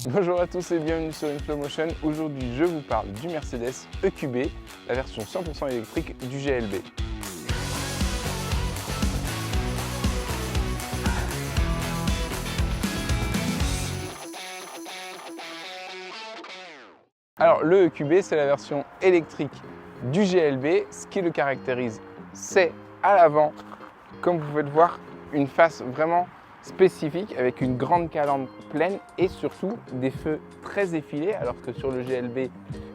Bonjour à tous et bienvenue sur InFlowMotion. Aujourd'hui, je vous parle du Mercedes EQB, la version 100% électrique du GLB. Alors, le EQB, c'est la version électrique du GLB. Ce qui le caractérise, c'est à l'avant, comme vous pouvez le voir, une face vraiment spécifique avec une grande calandre pleine et surtout des feux très effilés, alors que sur le GLB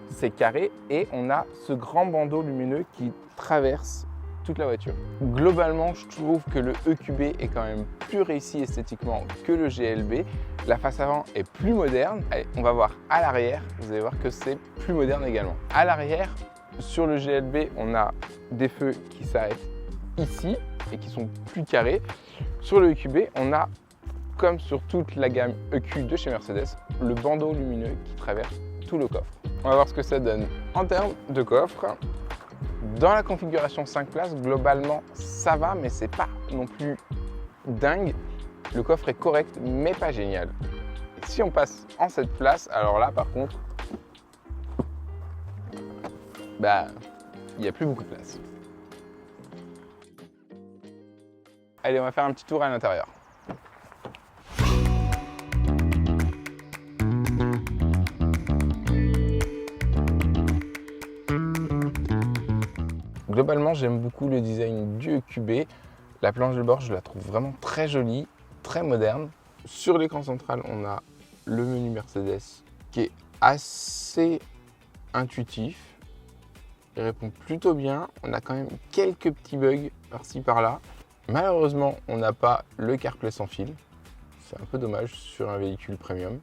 c'est carré et on a ce grand bandeau lumineux qui traverse toute la voiture. Globalement, je trouve que le EQB est quand même plus réussi esthétiquement que le GLB. La face avant est plus moderne. Allez, on va voir à l'arrière, vous allez voir que c'est plus moderne également. À l'arrière, sur le GLB, on a des feux qui s'arrêtent ici et qui sont plus carrés. Sur le EQB, on a, comme sur toute la gamme EQ de chez Mercedes, le bandeau lumineux qui traverse tout le coffre. On va voir ce que ça donne en termes de coffre. Dans la configuration 5 places, globalement, ça va, mais c'est pas non plus dingue. Le coffre est correct, mais pas génial. Et si on passe en 7 places, alors là, par contre, il n'y a plus beaucoup de place. Allez, on va faire un petit tour à l'intérieur. Globalement, j'aime beaucoup le design du EQB. La planche de bord, je la trouve vraiment très jolie, très moderne. Sur l'écran central, on a le menu Mercedes qui est assez intuitif. Il répond plutôt bien. On a quand même quelques petits bugs par-ci par-là. Malheureusement, on n'a pas le CarPlay sans fil. C'est un peu dommage sur un véhicule premium.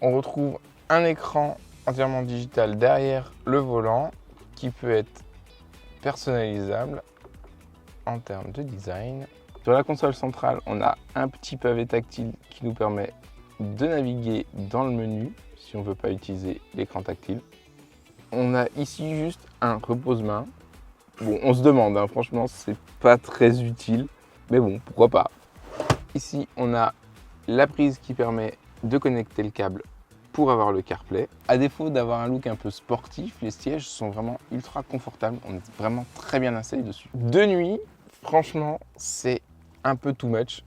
On retrouve un écran entièrement digital derrière le volant qui peut être personnalisable en termes de design. Sur la console centrale, on a un petit pavé tactile qui nous permet de naviguer dans le menu si on ne veut pas utiliser l'écran tactile. On a ici juste un repose-main. Bon, on se demande, franchement, c'est pas très utile. Mais bon, pourquoi pas. Ici, on a la prise qui permet de connecter le câble pour avoir le CarPlay. À défaut d'avoir un look un peu sportif, les sièges sont vraiment ultra confortables. On est vraiment très bien installé dessus. De nuit, franchement, c'est un peu too much.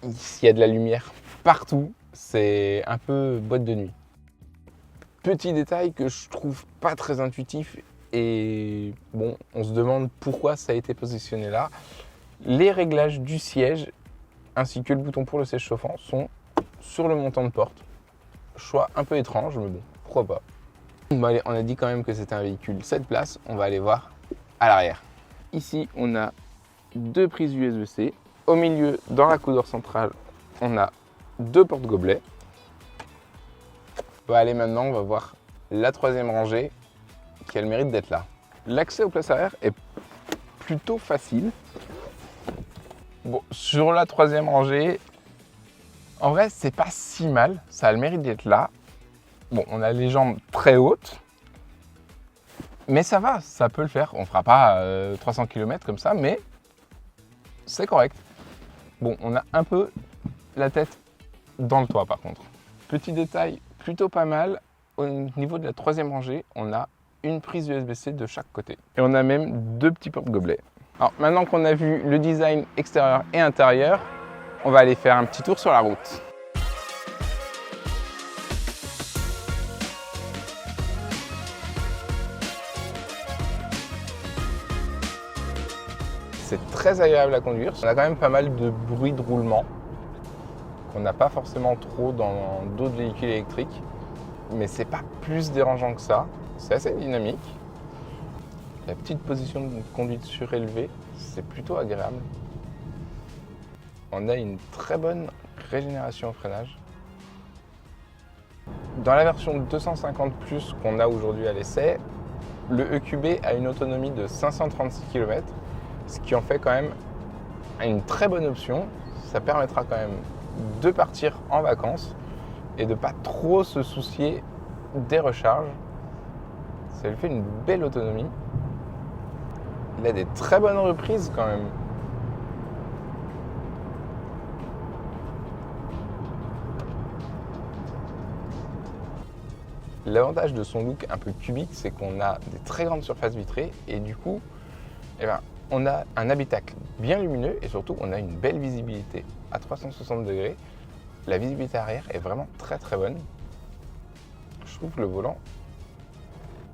Il y a de la lumière partout. C'est un peu boîte de nuit. Petit détail que je trouve pas très intuitif et bon, on se demande pourquoi ça a été positionné là. Les réglages du siège ainsi que le bouton pour le siège chauffant sont sur le montant de porte. Choix un peu étrange, mais bon, pourquoi pas. Bon, allez, on a dit quand même que c'était un véhicule 7 places, on va aller voir à l'arrière. Ici, on a deux prises USB-C. Au milieu, dans la couleur centrale, on a deux porte-gobelets. On va aller maintenant, on va voir la troisième rangée qui a le mérite d'être là. L'accès aux places arrière est plutôt facile. Bon, sur la troisième rangée, en vrai, c'est pas si mal. Ça a le mérite d'être là. Bon, on a les jambes très hautes, mais ça va, ça peut le faire. On fera pas 300 km comme ça, mais c'est correct. Bon, on a un peu la tête dans le toit par contre. Petit détail plutôt pas mal. Au niveau de la troisième rangée, on a une prise USB-C de chaque côté. Et on a même deux petits porte-gobelets. Alors maintenant qu'on a vu le design extérieur et intérieur, on va aller faire un petit tour sur la route. C'est très agréable à conduire. On a quand même pas mal de bruit de roulement qu'on n'a pas forcément trop dans d'autres véhicules électriques. Mais c'est pas plus dérangeant que ça. C'est assez dynamique. La petite position de conduite surélevée, c'est plutôt agréable. On a une très bonne régénération au freinage. Dans la version 250+ qu'on a aujourd'hui à l'essai, le EQB a une autonomie de 536 km, ce qui en fait quand même une très bonne option. Ça permettra quand même de partir en vacances et de ne pas trop se soucier des recharges. Ça lui fait une belle autonomie. Il a des très bonnes reprises quand même. L'avantage de son look un peu cubique, c'est qu'on a des très grandes surfaces vitrées et du coup, eh ben, on a un habitacle bien lumineux et surtout on a une belle visibilité à 360 degrés. La visibilité arrière est vraiment très très bonne. Je trouve le volant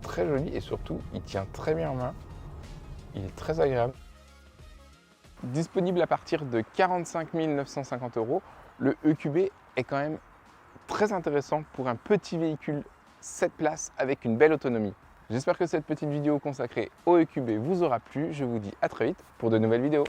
très joli et surtout il tient très bien en main. Il est très agréable. Disponible à partir de 45 950 €, le EQB est quand même très intéressant pour un petit véhicule 7 places avec une belle autonomie. J'espère que cette petite vidéo consacrée au EQB vous aura plu. Je vous dis à très vite pour de nouvelles vidéos.